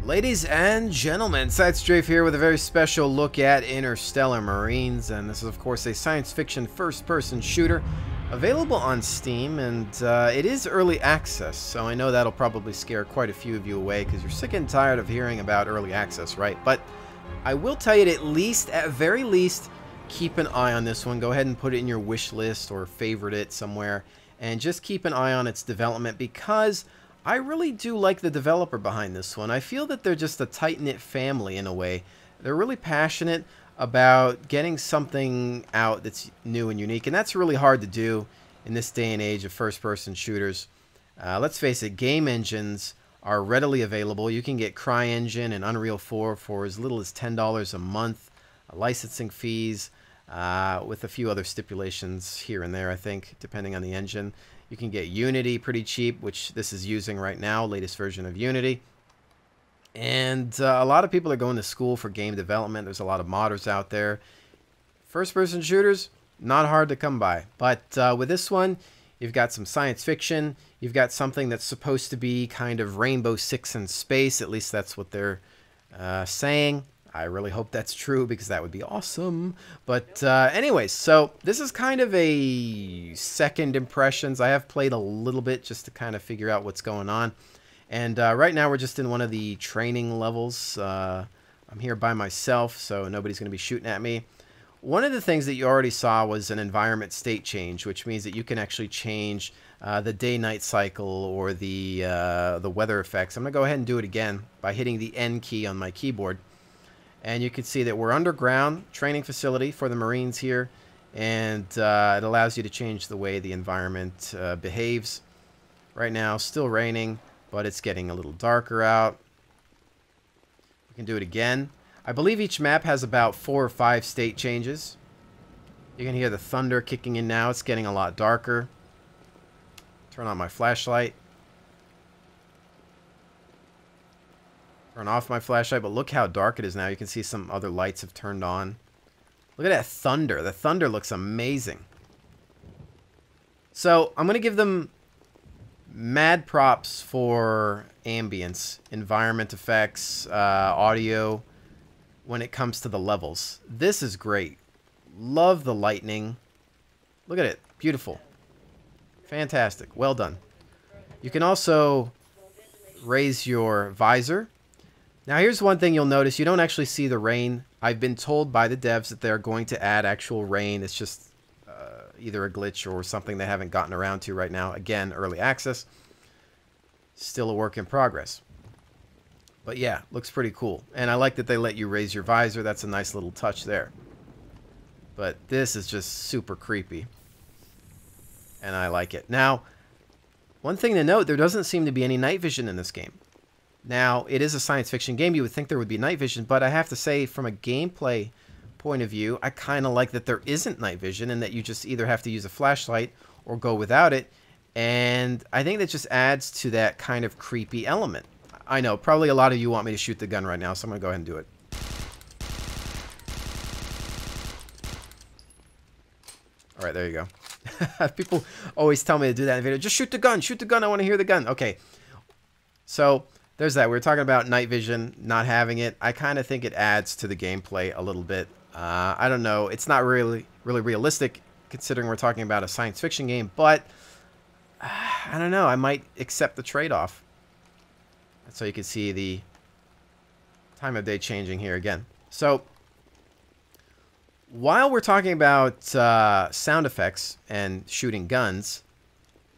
Ladies and gentlemen, SideStrafe here with a very special look at Interstellar Marines, and this is of course a science fiction first-person shooter available on Steam, and it is early access, so I know that'll probably scare quite a few of you away because you're sick and tired of hearing about early access, right? But I will tell you at very least, keep an eye on this one. Go ahead and put it in your wish list or favorite it somewhere, and just keep an eye on its development because I really do like the developer behind this one. I feel that they're just a tight-knit family in a way. They're really passionate about getting something out that's new and unique, and that's really hard to do in this day and age of first-person shooters. Let's face it, game engines are readily available. You can get CryEngine and Unreal 4 for as little as $10 a month, licensing fees, with a few other stipulations here and there, I think, depending on the engine. You can get Unity pretty cheap, which this is using right now, latest version of Unity. And a lot of people are going to school for game development. There's a lot of modders out there. First-person shooters, not hard to come by. But with this one, you've got some science fiction. You've got something that's supposed to be kind of Rainbow Six in space. At least that's what they're saying. I really hope that's true because that would be awesome. But anyways, so this is kind of a second impressions. I have played a little bit just to kind of figure out what's going on. And right now we're just in one of the training levels. I'm here by myself, so nobody's going to be shooting at me. One of the things that you already saw was an environment state change, which means that you can actually change the day-night cycle or the weather effects. I'm going to go ahead and do it again by hitting the N key on my keyboard. And you can see that we're underground training facility for the Marines here, and it allows you to change the way the environment behaves. Right now, still raining, but it's getting a little darker out. We can do it again. I believe each map has about 4 or 5 state changes. You can hear the thunder kicking in now. It's getting a lot darker. Turn on my flashlight. Turn off my flashlight, but look how dark it is now. You can see some other lights have turned on. Look at that thunder. The thunder looks amazing. So I'm going to give them mad props for ambience, environment effects, audio when it comes to the levels. This is great. Love the lightning. Look at it. Beautiful. Fantastic. Well done. You can also raise your visor. Now here's one thing you'll notice. You don't actually see the rain. I've been told by the devs that they're going to add actual rain. It's just either a glitch or something they haven't gotten around to right now. Again, early access. Still a work in progress. But yeah, looks pretty cool. And I like that they let you raise your visor. That's a nice little touch there. But this is just super creepy. And I like it. Now, one thing to note, there doesn't seem to be any night vision in this game. Now, it is a science fiction game. You would think there would be night vision, but I have to say, from a gameplay point of view, I kind of like that there isn't night vision and that you just either have to use a flashlight or go without it. And I think that just adds to that kind of creepy element. I know, probably a lot of you want me to shoot the gun right now, so I'm going to go ahead and do it. All right, there you go. People always tell me to do that in video. Just shoot the gun, I want to hear the gun. Okay, so there's that. We were talking about night vision, not having it. I kind of think it adds to the gameplay a little bit. I don't know. It's not really realistic considering we're talking about a science fiction game, but I don't know. I might accept the trade-off. So you can see the time of day changing here again. So while we're talking about sound effects and shooting guns,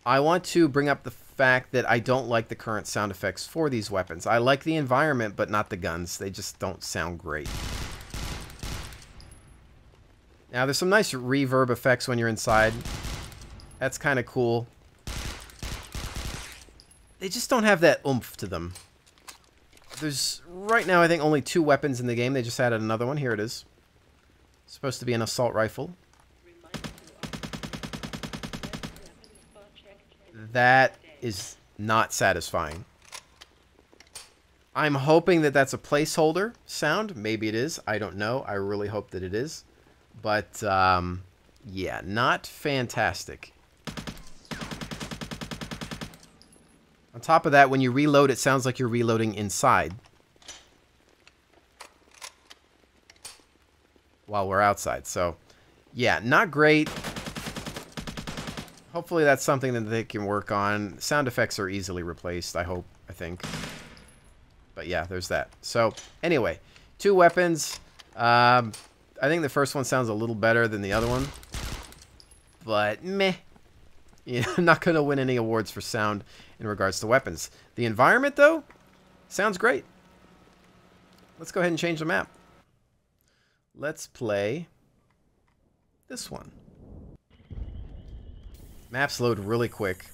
I want to bring up the fact that I don't like the current sound effects for these weapons. I like the environment, but not the guns. They just don't sound great. Now, there's some nice reverb effects when you're inside. That's kind of cool. They just don't have that oomph to them. There's, right now, I think only 2 weapons in the game. They just added another one. Here it is. It's supposed to be an assault rifle. That is not satisfying. I'm hoping that that's a placeholder sound. Maybe it is. I don't know. I really hope that it is. But, yeah, not fantastic. On top of that, when you reload, it sounds like you're reloading inside. while we're outside. So, yeah, not great. Hopefully that's something that they can work on. Sound effects are easily replaced, I think. But yeah, there's that. So, anyway, 2 weapons. I think the first one sounds a little better than the other one. But, meh. You know, not going to win any awards for sound in regards to weapons. The environment, though, sounds great. Let's go ahead and change the map. Let's play this one. Maps load really quick.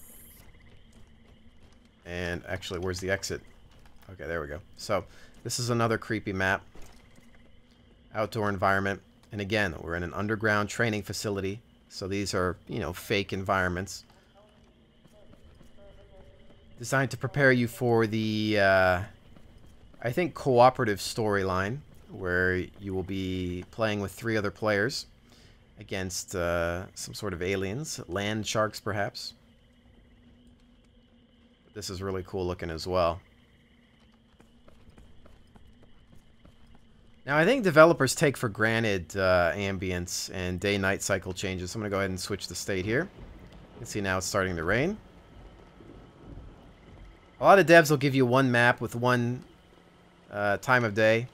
And actually, where's the exit? Okay, there we go. So, this is another creepy map. Outdoor environment. And again, we're in an underground training facility. So these are, you know, fake environments. Designed to prepare you for the, I think, cooperative storyline. Where you will be playing with 3 other players. Against some sort of aliens. Land sharks, perhaps. This is really cool looking as well. Now, I think developers take for granted ambience and day-night cycle changes. So I'm going to go ahead and switch the state here. You can see now it's starting to rain. A lot of devs will give you one map with one time of day.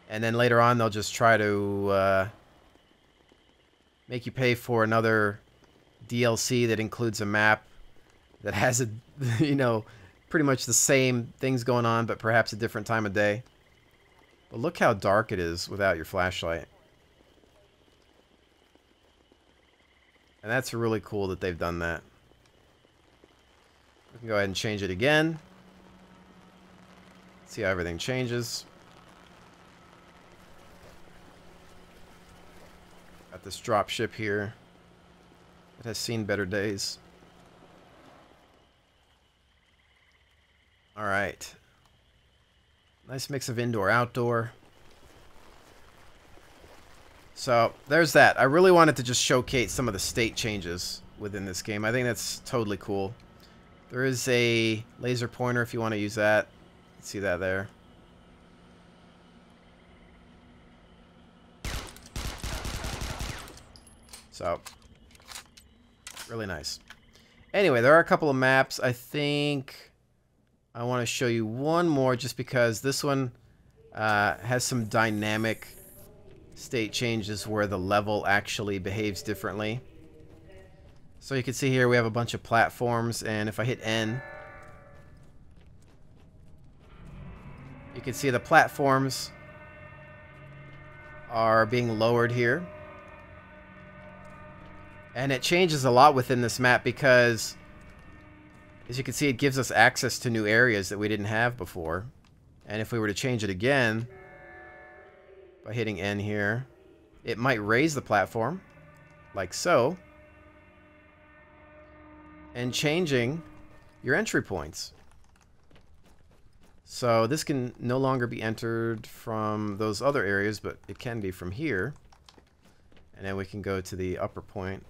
And then later on, they'll just try to make you pay for another DLC that includes a map that has a, you know, pretty much the same things going on, but perhaps a different time of day. But look how dark it is without your flashlight. And that's really cool that they've done that. We can go ahead and change it again. See how everything changes. Got this drop ship here. It has seen better days. Alright. Nice mix of indoor-outdoor. So, there's that. I really wanted to just showcase some of the state changes within this game. I think that's totally cool. There is a laser pointer if you want to use that. See that there. So, really nice. Anyway, there are a couple of maps. I think I want to show you one more just because this one has some dynamic state changes where the level actually behaves differently. So you can see here we have a bunch of platforms, and if I hit N, you can see the platforms are being lowered here. And it changes a lot within this map because, as you can see, it gives us access to new areas that we didn't have before. And if we were to change it again, by hitting N here, it might raise the platform, like so, and changing your entry points. So this can no longer be entered from those other areas, but it can be from here. And then we can go to the upper point.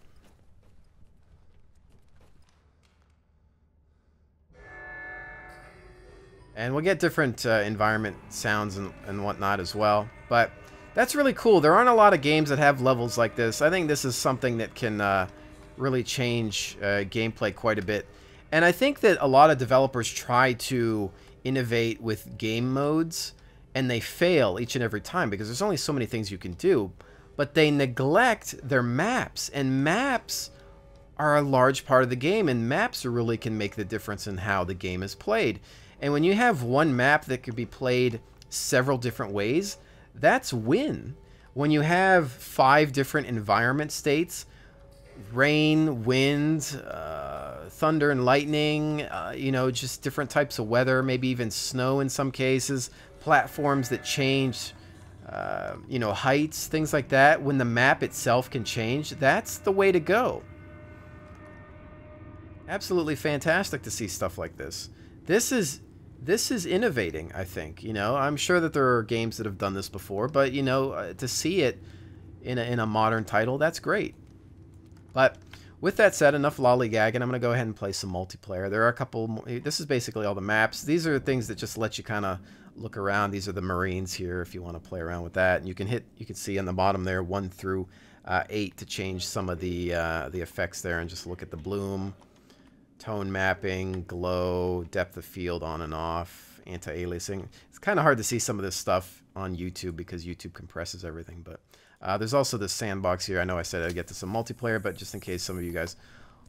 And we'll get different environment sounds and whatnot as well. But that's really cool. There aren't a lot of games that have levels like this. I think this is something that can really change gameplay quite a bit. And I think that a lot of developers try to innovate with game modes, and they fail each and every time because there's only so many things you can do. But they neglect their maps, and maps are a large part of the game, and maps really can make the difference in how the game is played. And when you have one map that could be played several different ways, that's win. When you have 5 different environment states, rain, wind, thunder and lightning, you know, just different types of weather, maybe even snow in some cases, platforms that change, you know, heights, things like that. When the map itself can change, that's the way to go. Absolutely fantastic to see stuff like this. This is innovating, I think. You know, I'm sure that there are games that have done this before, but, you know, to see it in a modern title, that's great. But with that said, enough lollygagging. I'm going to go ahead and play some multiplayer. There are a couple more. This is basically all the maps. These are things that just let you kind of look around. These are the Marines here if you want to play around with that. And you can see on the bottom there 1 through 8 to change some of the effects there, and just look at the bloom, tone mapping, glow, depth of field on and off, anti-aliasing. It's kind of hard to see some of this stuff on YouTube because YouTube compresses everything, but there's also this sandbox here. I know I said I'd get to some multiplayer, but just in case some of you guys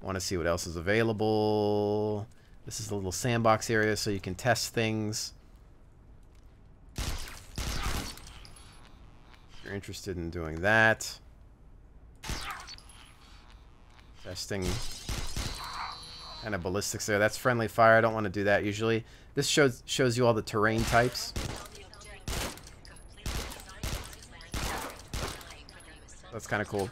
want to see what else is available, this is the little sandbox area so you can test things. If you're interested in doing that. Testing kind of ballistics there. That's friendly fire. I don't want to do that usually. This shows you all the terrain types. That's kind of cool.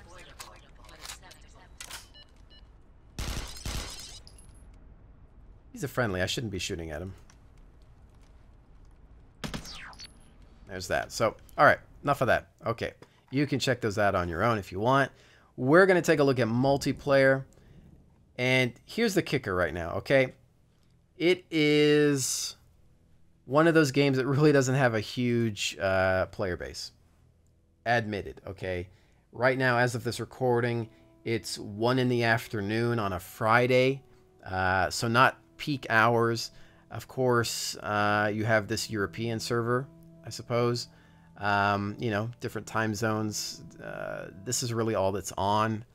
He's a friendly. I shouldn't be shooting at him. There's that. So, all right. Enough of that. Okay. You can check those out on your own if you want. We're going to take a look at multiplayer. And here's the kicker right now, okay? It is one of those games that really doesn't have a huge player base. Admitted, okay? Right now, as of this recording, it's 1 in the afternoon on a Friday. So not peak hours. Of course, you have this European server, I suppose. You know, different time zones. This is really all that's on.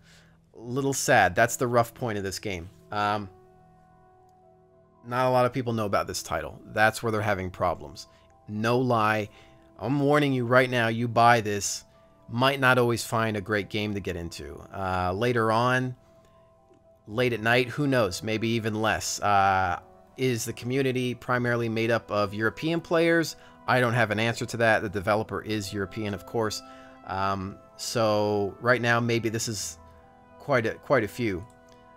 Little sad. That's the rough point of this game. Not a lot of people know about this title. That's where they're having problems. No lie. I'm warning you right now, you buy this, might not always find a great game to get into. Later on, late at night, who knows? Maybe even less. Is the community primarily made up of European players? I don't have an answer to that. The developer is European, of course. So right now, maybe this is quite a few.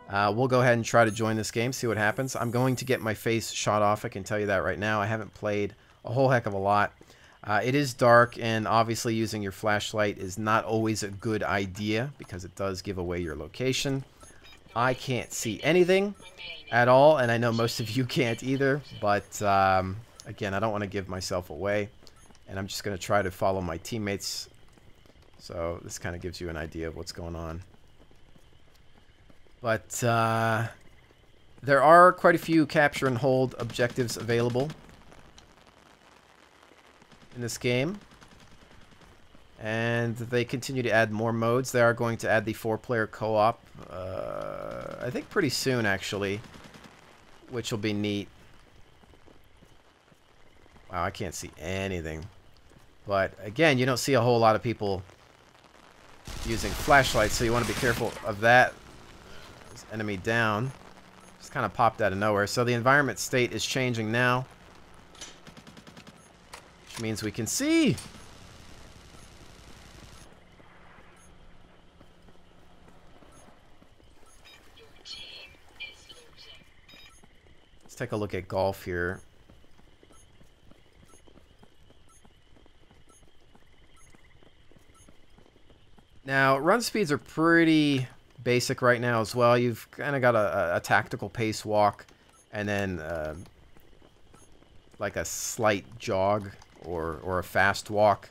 We'll go ahead and try to join this game, see what happens. I'm going to get my face shot off, I can tell you that right now. I haven't played a whole heck of a lot. It is dark, and obviously using your flashlight is not always a good idea because it does give away your location. I can't see anything at all, and I know most of you can't either, but again, I don't want to give myself away, and I'm just going to try to follow my teammates. So this kind of gives you an idea of what's going on. But there are quite a few capture and hold objectives available in this game. And they continue to add more modes. They are going to add the 4-player co-op, I think pretty soon actually, which will be neat. Wow, I can't see anything. But again, you don't see a whole lot of people using flashlights, so you want to be careful of that. This enemy down. Just kind of popped out of nowhere. So the environment state is changing now, which means we can see. Let's take a look at golf here. Now, run speeds are pretty basic right now as well. You've kind of got a tactical pace walk, and then like a slight jog or a fast walk.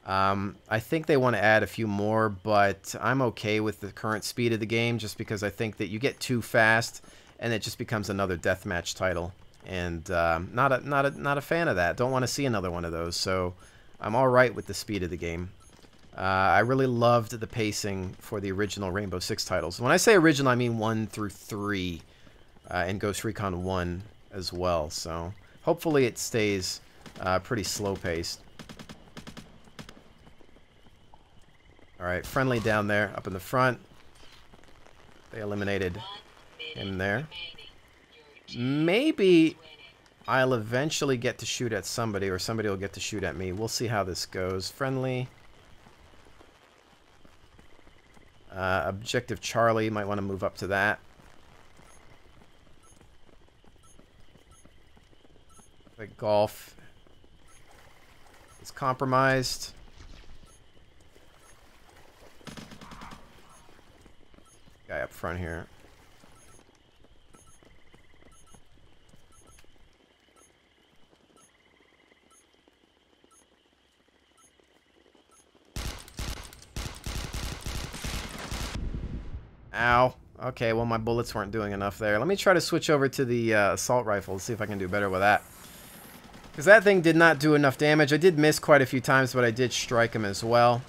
I think they want to add a few more, but I'm okay with the current speed of the game just because I think that you get too fast and it just becomes another deathmatch title, and not a fan of that. Don't want to see another one of those, so I'm all right with the speed of the game. I really loved the pacing for the original Rainbow Six titles. When I say original, I mean 1 through 3, and Ghost Recon 1 as well. So hopefully it stays pretty slow-paced. All right, friendly down there, up in the front. They eliminated him there. Maybe I'll eventually get to shoot at somebody, or somebody will get to shoot at me. We'll see how this goes. Friendly. Objective Charlie, might want to move up to that. Like golf is compromised. Guy up front here. Ow. Okay, well, my bullets weren't doing enough there. Let me try to switch over to the assault rifle and see if I can do better with that. Because that thing did not do enough damage. I did miss quite a few times, but I did strike him as well.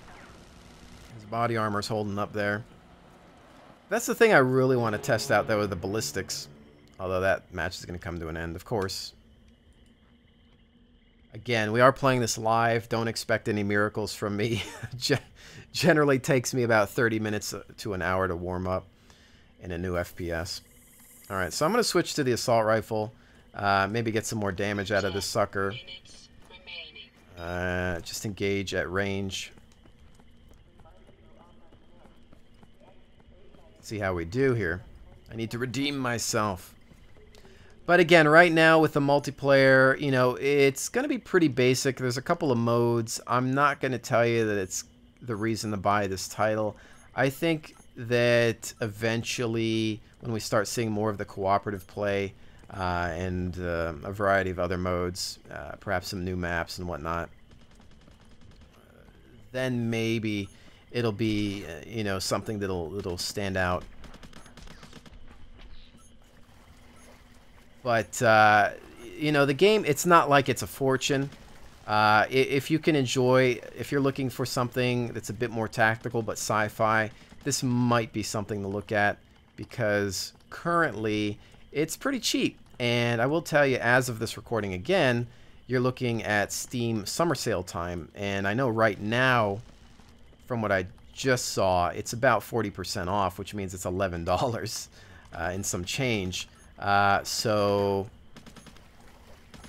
His body armor's holding up there. That's the thing I really want to test out, though, with the ballistics. Although that match is going to come to an end, of course. Again, we are playing this live. Don't expect any miracles from me. Generally takes me about 30 minutes to an hour to warm up in a new FPS. Alright, so I'm going to switch to the assault rifle. Maybe get some more damage out of this sucker. Just engage at range. See how we do here. I need to redeem myself. But again, right now with the multiplayer, you know, it's going to be pretty basic. There's a couple of modes. I'm not going to tell you that it's the reason to buy this title. I think that eventually, when we start seeing more of the cooperative play and a variety of other modes, perhaps some new maps and whatnot, then maybe it'll be, you know, something that'll stand out. But, you know, the game, it's not like it's a fortune. If you can enjoy, if you're looking for something that's a bit more tactical but sci-fi, this might be something to look at because currently it's pretty cheap. And I will tell you, as of this recording again, you're looking at Steam summer sale time. And I know right now, from what I just saw, it's about 40% off, which means it's $11 and some change. So,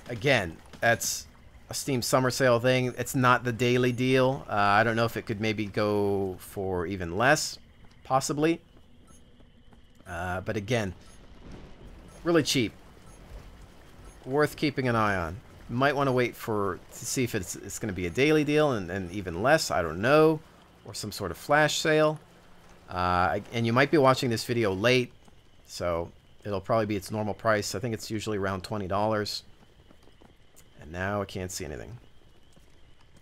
again, that's a Steam summer sale thing. It's not the daily deal. I don't know if it could maybe go for even less, possibly. But again, really cheap. Worth keeping an eye on. Might want to wait to see if it's going to be a daily deal and even less. I don't know. Or some sort of flash sale. And you might be watching this video late, so it'll probably be its normal price. I think it's usually around $20. And now I can't see anything.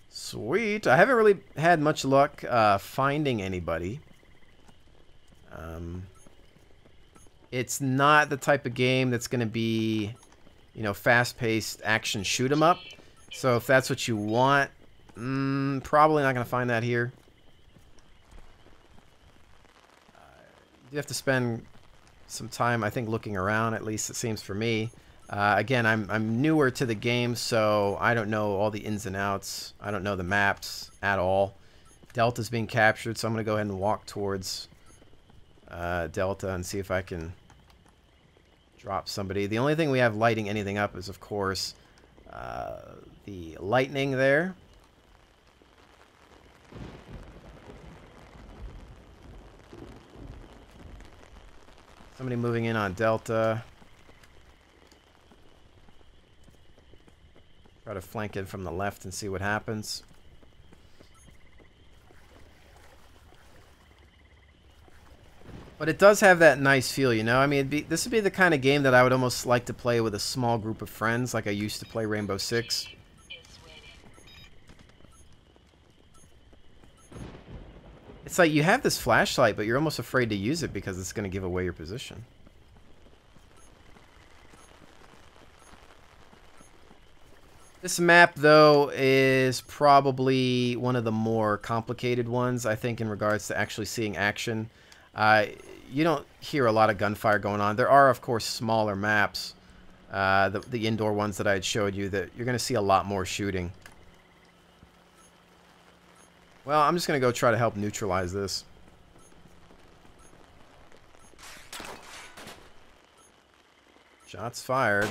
Sweet. I haven't really had much luck finding anybody. It's not the type of game that's going to be, you know, fast-paced action shoot 'em up. So if that's what you want, probably not going to find that here. You have to spend some time, I think, looking around, at least it seems for me. Again, I'm newer to the game, so I don't know all the ins and outs. I don't know the maps at all. Delta's being captured, so I'm going to go ahead and walk towards Delta and see if I can drop somebody. The only thing we have lighting anything up is, of course, the lightning there. Somebody moving in on Delta. Try to flank it from the left and see what happens. But it does have that nice feel, you know? I mean, this would be the kind of game that I would almost like to play with a small group of friends, like I used to play Rainbow Six. It's like you have this flashlight, but you're almost afraid to use it because it's going to give away your position. This map, though, is probably one of the more complicated ones, I think, in regards to actually seeing action. You don't hear a lot of gunfire going on. There are, of course, smaller maps, the indoor ones that I had showed you, that you're going to see a lot more shooting. Well, I'm just going to go try to help neutralize this. Shots fired.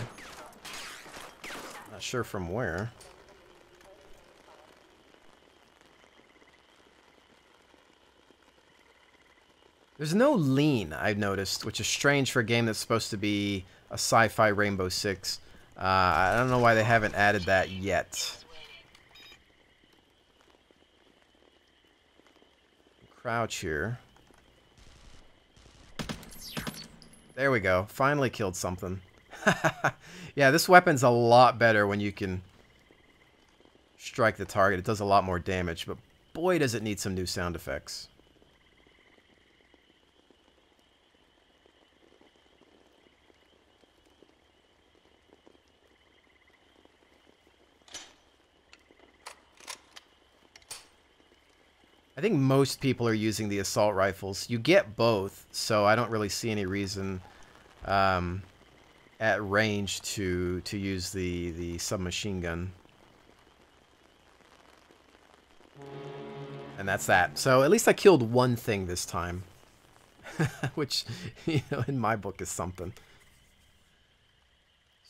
Not sure from where. There's no lean, I've noticed, which is strange for a game that's supposed to be a sci-fi Rainbow Six. I don't know why they haven't added that yet. Crouch here. There we go. Finally killed something. Yeah, this weapon's a lot better when you can strike the target. It does a lot more damage, but boy does it need some new sound effects. I think most people are using the assault rifles. You get both, so I don't really see any reason at range to use the submachine gun. And that's that. So at least I killed one thing this time. Which, you know, in my book is something.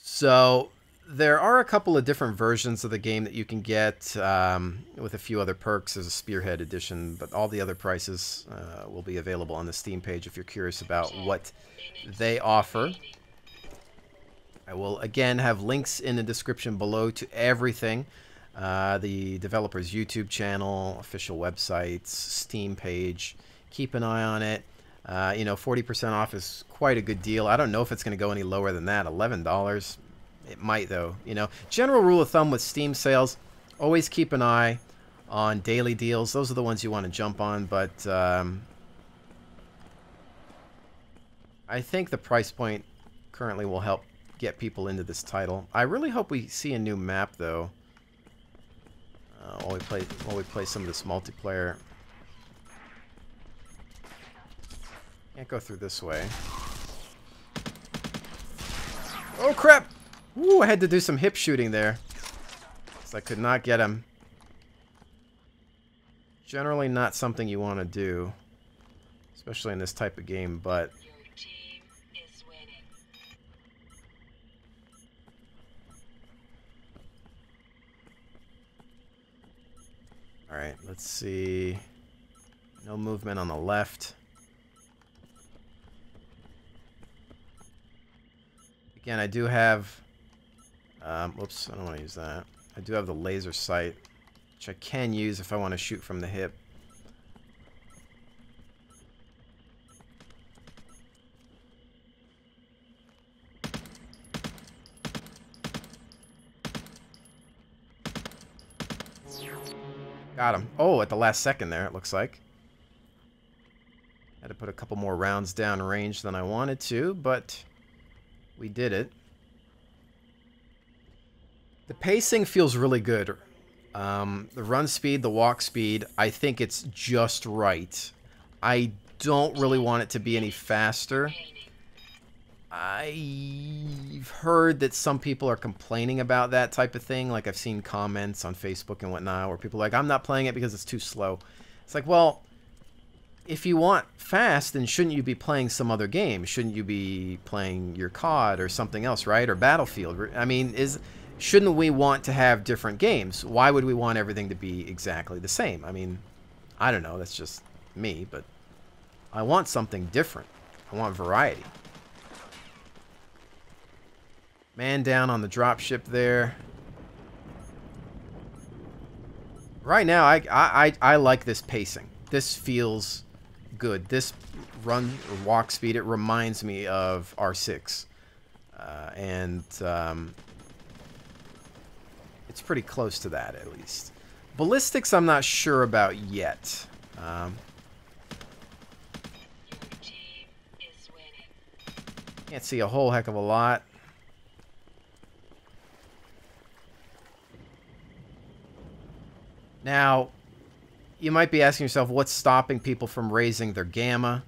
So there are a couple of different versions of the game that you can get with a few other perks. There's a Spearhead edition, but all the other prices will be available on the Steam page if you're curious about what they offer. I will again have links in the description below to everything. The developer's YouTube channel, official websites, Steam page. Keep an eye on it. You know, 40% off is quite a good deal. I don't know if it's going to go any lower than that. $11. It might, though. You know, general rule of thumb with Steam sales, always keep an eye on daily deals. Those are the ones you want to jump on. But I think the price point currently will help get people into this title. I really hope we see a new map, though, while we play some of this multiplayer. Can't go through this way. Oh, crap! Ooh, I had to do some hip shooting there, because I could not get him. Generally not something you want to do, especially in this type of game, but... Alright, let's see. No movement on the left. Again, I do have... whoops, I don't want to use that. I do have the laser sight, which I can use if I want to shoot from the hip. Got him. Oh, at the last second there, it looks like. Had to put a couple more rounds down range than I wanted to, but we did it. The pacing feels really good. The run speed, the walk speed, I think it's just right. I don't really want it to be any faster. I've heard that some people are complaining about that type of thing. Like, I've seen comments on Facebook and whatnot where people are like, I'm not playing it because it's too slow. It's like, well, if you want fast, then shouldn't you be playing some other game? Shouldn't you be playing your COD or something else, right? Or Battlefield? I mean, shouldn't we want to have different games? Why would we want everything to be exactly the same? I mean, I don't know. That's just me, but I want something different. I want variety. Man down on the dropship there. Right now, I like this pacing. This feels good. This run or walk speed, it reminds me of R6. It's pretty close to that, at least. Ballistics, I'm not sure about yet. Can't see a whole heck of a lot. Now, you might be asking yourself, what's stopping people from raising their gamma?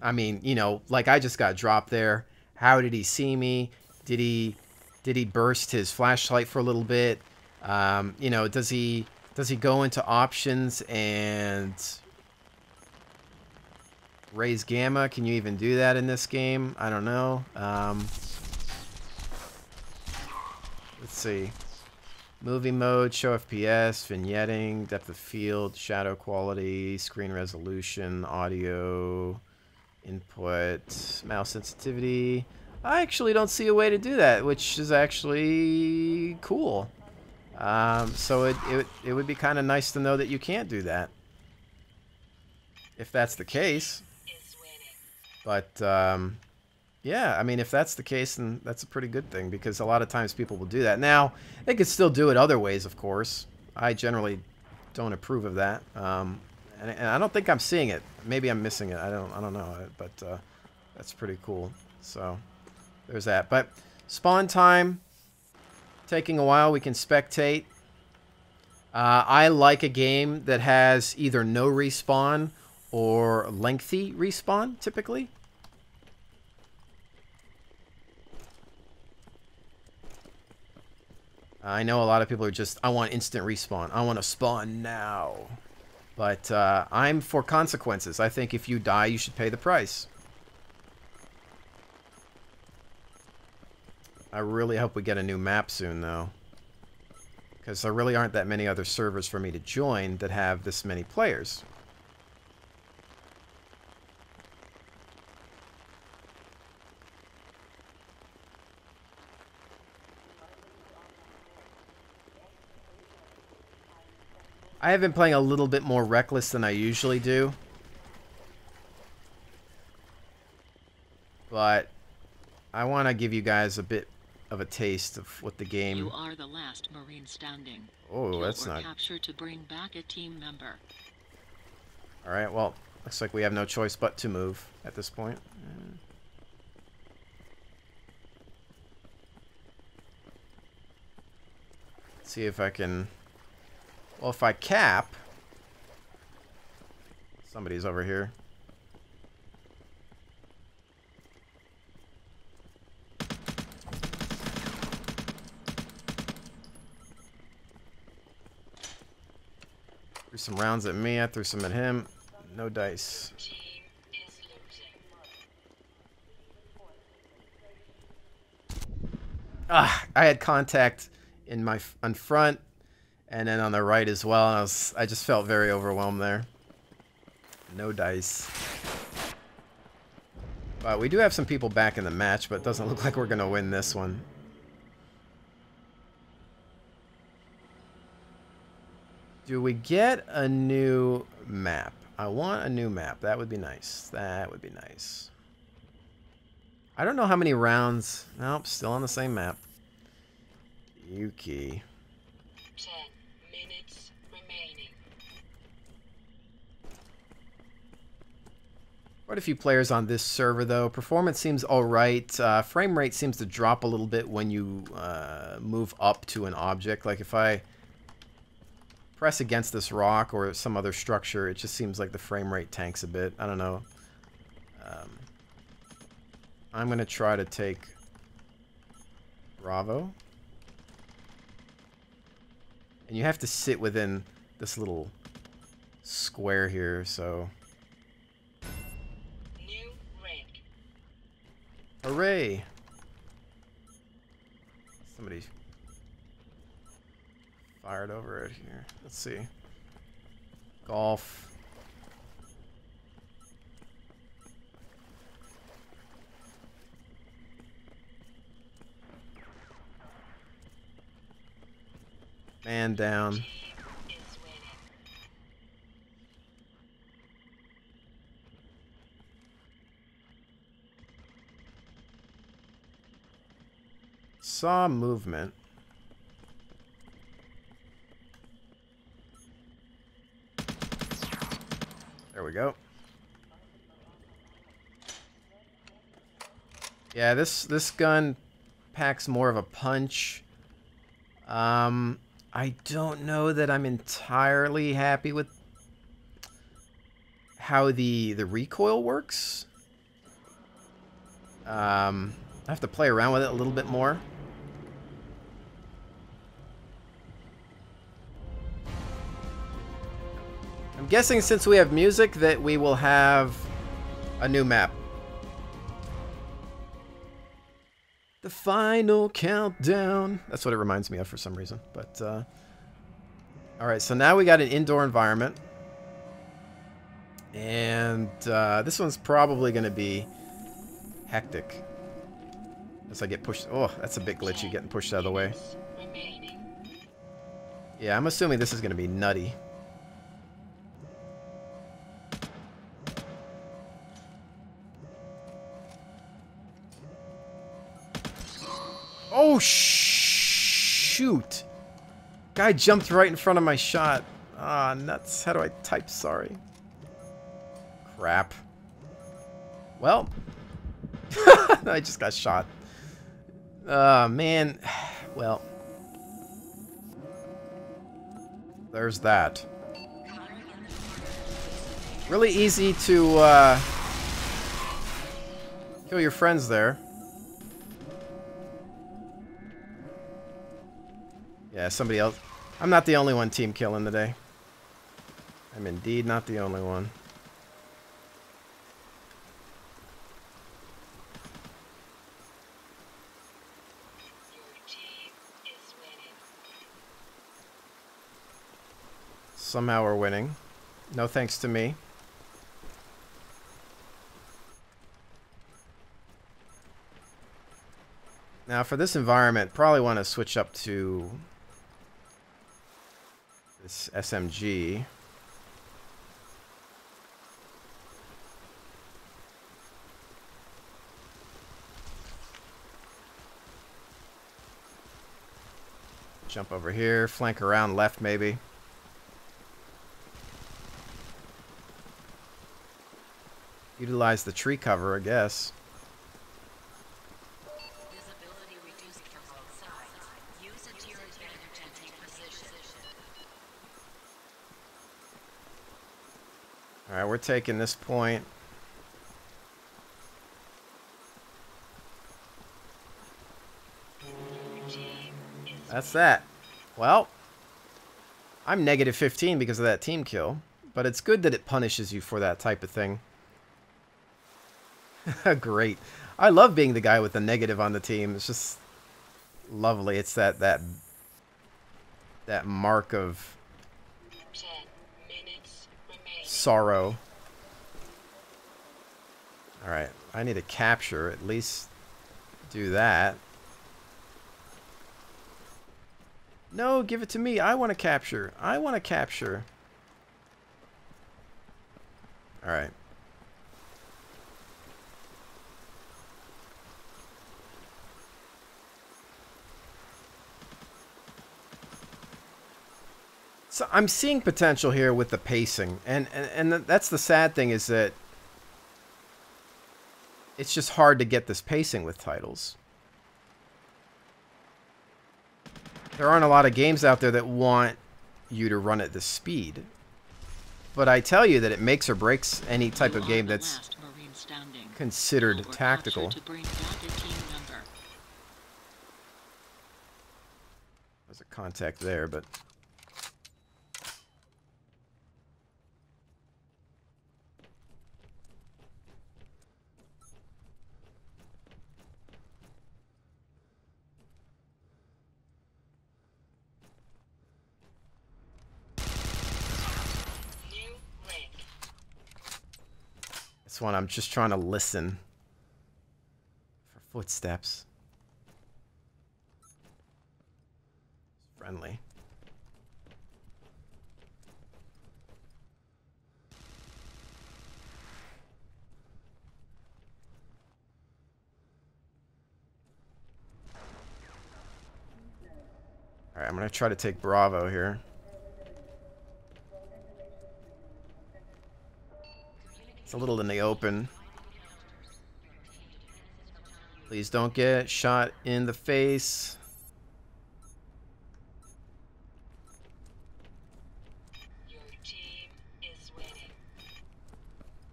I mean, you know, like I just got dropped there. How did he see me? Did he burst his flashlight for a little bit? You know, does he go into options and raise gamma? Can you even do that in this game? I don't know. Let's see. Movie mode, show FPS, vignetting, depth of field, shadow quality, screen resolution, audio, input, mouse sensitivity. I actually don't see a way to do that, which is actually cool. So it would be kind of nice to know that you can't do that, if that's the case. But yeah, I mean, if that's the case, then that's a pretty good thing, because a lot of times people will do that. Now, they could still do it other ways, of course. I generally don't approve of that, and I don't think I'm seeing it. Maybe I'm missing it. I don't know, but that's pretty cool. So there's that. But spawn time taking a while. We can spectate. I like a game that has either no respawn or lengthy respawn, typically. I know a lot of people are just, I want instant respawn. I want to spawn now. But I'm for consequences. I think if you die, you should pay the price. I really hope we get a new map soon, though. Because there really aren't that many other servers for me to join that have this many players. I have been playing a little bit more reckless than I usually do. But I want to give you guys a bit of a taste of what the game... You are the last Marine standing. Oh, that's not... capture to bring back a team member. Alright, well, looks like we have no choice but to move at this point. Let's see if I can... Well, if I cap... Somebody's over here. Threw some rounds at me, I threw some at him. No dice. Ah, I had contact in my front and then on the right as well, and I just felt very overwhelmed there. No dice. But we do have some people back in the match, but it doesn't look like we're gonna win this one. Do we get a new map? I want a new map. That would be nice. That would be nice. I don't know how many rounds. Nope, still on the same map. Yuki. 10 minutes remaining. Quite a few players on this server, though. Performance seems alright. Frame rate seems to drop a little bit when you move up to an object. Like if I press against this rock or some other structure, it just seems like the frame rate tanks a bit. I don't know. I'm going to try to take Bravo. And you have to sit within this little square here, so... New rank. Hooray! Somebody fired over it here. Let's see. Golf. Man down. Saw movement. There we go. Yeah, this gun packs more of a punch. I don't know that I'm entirely happy with how the recoil works. I have to play around with it a little bit more. I'm guessing since we have music that we will have a new map. The final countdown. That's what it reminds me of for some reason. But, alright, so now we got an indoor environment. And this one's probably going to be hectic. As I get pushed. Oh, that's a bit glitchy getting pushed out of the way. Yeah, I'm assuming this is going to be nutty. Oh, shoot. Guy jumped right in front of my shot. Ah, nuts. How do I type sorry? Crap. Well. I just got shot. Man. Well. there's that. Really easy to kill your friends there. Yeah, somebody else. I'm not the only one team killing today. I'm indeed not the only one. Somehow we're winning. No thanks to me. Now for this environment, probably want to switch up to this SMG. Jump over here, flank around left maybe. Utilize the tree cover, I guess. Visibility reduced from both sides. Use it to your advantage and take position. Alright, we're taking this point. That's that. Well, I'm negative 15 because of that team kill. But it's good that it punishes you for that type of thing. Great. I love being the guy with the negative on the team. It's just lovely. It's that mark of 10 minutes remaining. sorrow. Alright, I need to capture, at least do that. No, give it to me. I want to capture. I want to capture. Alright. So I'm seeing potential here with the pacing, and that's the sad thing, is that it's just hard to get this pacing with titles. There aren't a lot of games out there that want you to run at this speed. But I tell you that it makes or breaks any type of game that's considered tactical. There's a contact there, but... This one, I'm just trying to listen for footsteps. Friendly. Alright, I'm going to try to take Bravo here. It's a little in the open. Please don't get shot in the face. Your team is winning.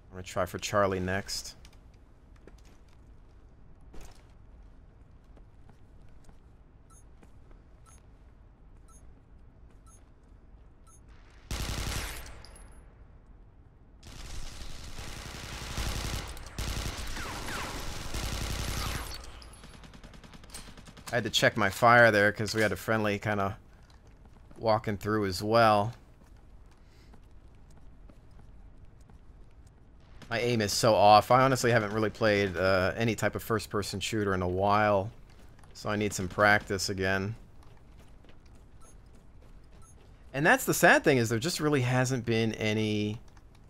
I'm going to try for Charlie next. I had to check my fire there because we had a friendly kind of walking through as well. My aim is so off. I honestly haven't really played any type of first-person shooter in a while, so I need some practice again. And that's the sad thing, is there just really hasn't been any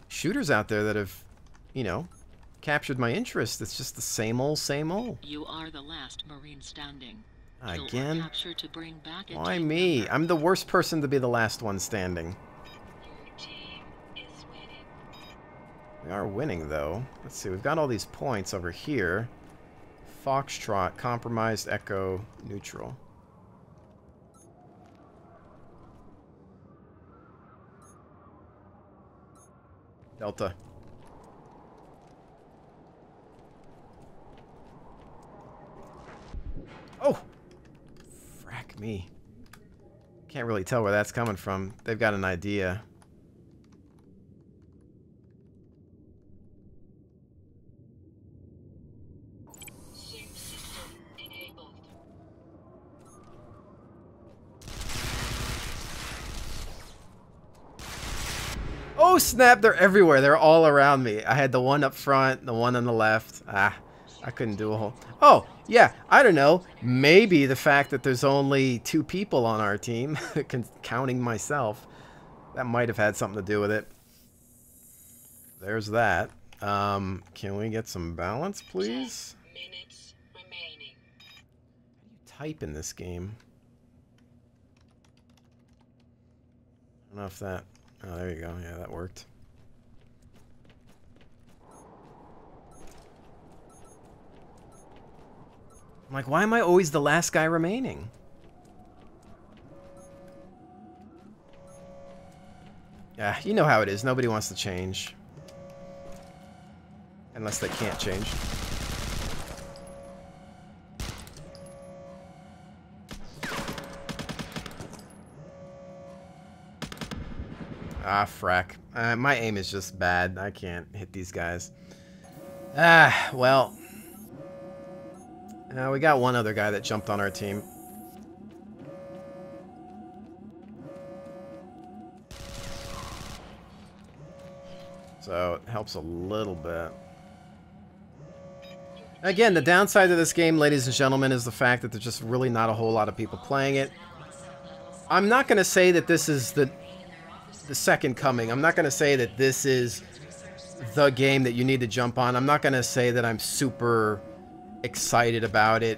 shooters out there that have, you know, captured my interest. It's just the same old, same old. You are the last Marine standing. Again? Capture to bring back a Why team me? member. I'm the worst person to be the last one standing. Your team is winning. We are winning, though. Let's see. We've got all these points over here. Foxtrot, compromised, echo, neutral. Delta. Oh! Frack me. Can't really tell where that's coming from. They've got an idea. Oh snap, they're everywhere. They're all around me. I had the one up front, the one on the left. Ah, I couldn't do a whole... Oh, yeah, I don't know. Maybe the fact that there's only 2 people on our team, counting myself, that might have had something to do with it. There's that. Can we get some balance, please? 10 minutes remaining. How do you type in this game? I don't know if that... Oh, there you go. Yeah, that worked. I'm like, why am I always the last guy remaining? Yeah, you know how it is. Nobody wants to change. Unless they can't change. Ah, frack. My aim is just bad. I can't hit these guys. Ah, well. We got one other guy that jumped on our team. So, it helps a little bit. Again, the downside of this game, ladies and gentlemen, is the fact that there's just really not a whole lot of people playing it. I'm not going to say that this is the second coming. I'm not going to say that this is the game that you need to jump on. I'm not going to say that I'm super excited about it.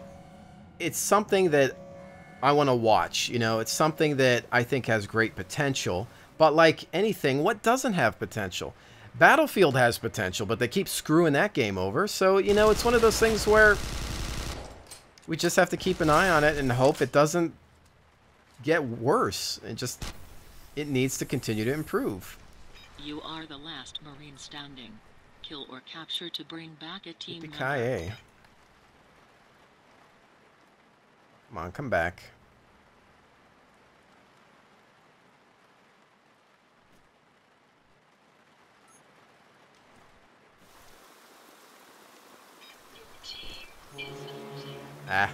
It's something that I want to watch. You know, it's something that I think has great potential. But like anything, what doesn't have potential? Battlefield has potential, but they keep screwing that game over. So, you know, it's one of those things where we just have to keep an eye on it and hope it doesn't get worse. It needs to continue to improve. You are the last Marine standing. Kill or capture to bring back a team member. Yippee-ki-yay. Come on, come back. Ah,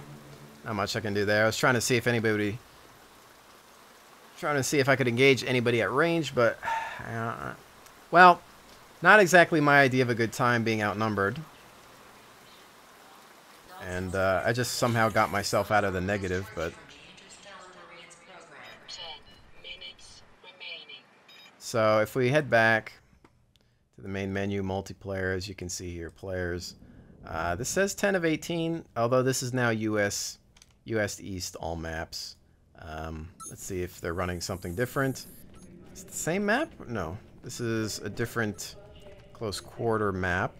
not much I can do there. I was trying to see if anybody... Trying to see if I could engage anybody at range, but... well, not exactly my idea of a good time being outnumbered. And I just somehow got myself out of the negative, but... So if we head back to the main menu, multiplayer, as you can see here, players... this says 10 of 18, although this is now US East all maps. Let's see if they're running something different. Is it the same map? No. This is a different close quarter map.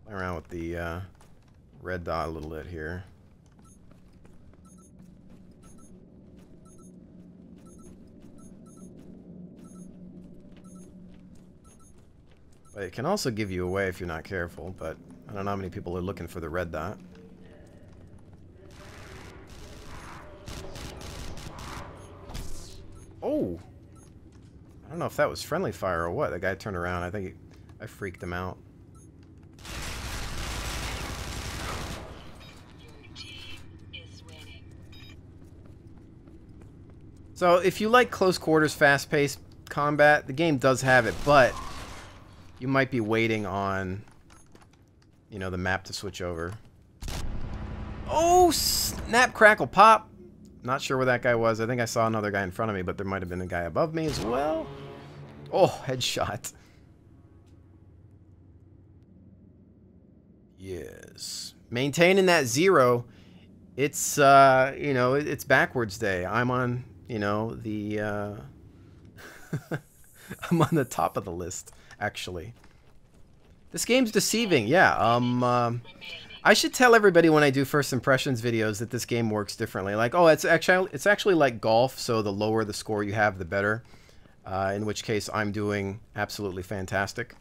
Play around with the red dot a little bit here. But it can also give you away if you're not careful, but I don't know how many people are looking for the red dot. Oh! I don't know if that was friendly fire or what. The guy turned around. I think I freaked him out. So if you like close quarters, fast-paced combat, the game does have it, but you might be waiting on, you know, the map to switch over. Oh, snap, crackle, pop. Not sure where that guy was. I think I saw another guy in front of me, but there might have been a guy above me as well. Oh, headshot. Yes. Maintaining that 0. It's, you know, it's backwards day. I'm on, you know, the, I'm on the top of the list, actually. This game's deceiving, yeah. I should tell everybody when I do first impressions videos that this game works differently. Like, oh, it's actually like golf, so the lower the score you have, the better. In which case, I'm doing absolutely fantastic.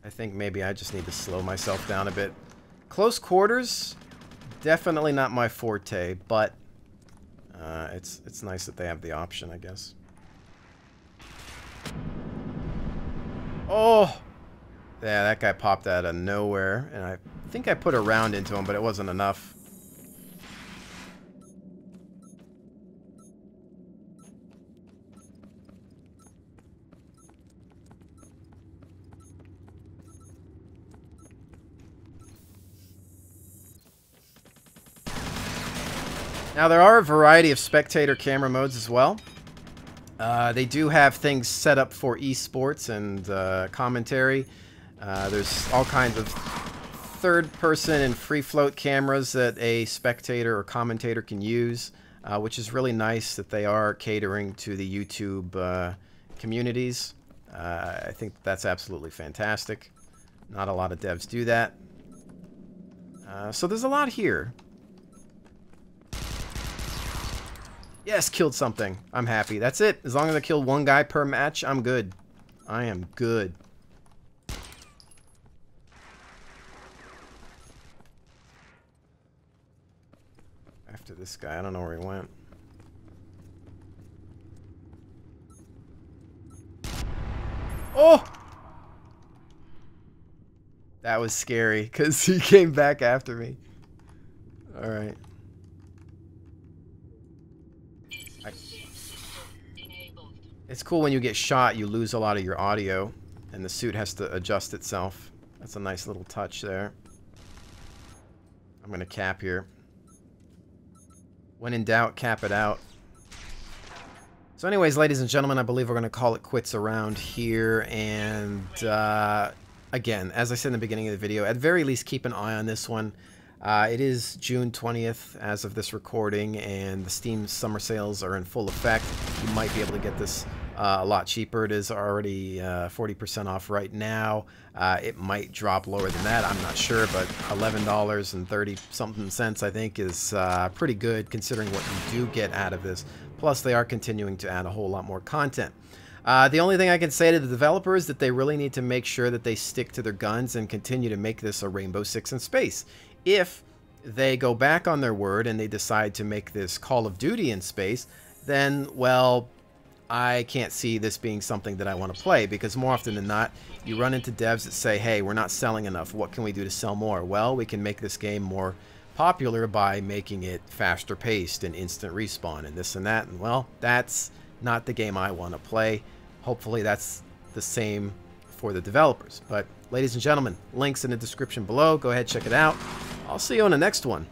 I think maybe I just need to slow myself down a bit. Close quarters, definitely not my forte, but it's nice that they have the option, I guess. Oh! Yeah, that guy popped out of nowhere, and I think I put a round into him, but it wasn't enough. Now, there are a variety of spectator camera modes as well. They do have things set up for esports and commentary. There's all kinds of third-person and free-float cameras that a spectator or commentator can use, which is really nice that they are catering to the YouTube communities. I think that's absolutely fantastic. Not a lot of devs do that. So there's a lot here. Yes, killed something. I'm happy. That's it. As long as I kill one guy per match, I'm good. I am good. After this guy, I don't know where he went. Oh! That was scary, because he came back after me. Alright. It's cool when you get shot, you lose a lot of your audio, and the suit has to adjust itself. That's a nice little touch there. I'm going to cap here. When in doubt, cap it out. So anyways, ladies and gentlemen, I believe we're going to call it quits around here. And again, as I said in the beginning of the video, at very least keep an eye on this one. It is June 20th as of this recording, and the Steam summer sales are in full effect. You might be able to get this a lot cheaper. It is already 40% off right now. It might drop lower than that, I'm not sure, but $11.30-something cents I think is pretty good considering what you do get out of this. Plus, they are continuing to add a whole lot more content. The only thing I can say to the developers is that they really need to make sure that they stick to their guns and continue to make this a Rainbow Six in space. If they go back on their word and they decide to make this Call of Duty in space, then, well, I can't see this being something that I want to play, because more often than not, you run into devs that say, hey, we're not selling enough. What can we do to sell more? Well, we can make this game more popular by making it faster paced and instant respawn and this and that. And, well, that's not the game I want to play. Hopefully that's the same for the developers. But, ladies and gentlemen, links in the description below. Go ahead, check it out. I'll see you on the next one.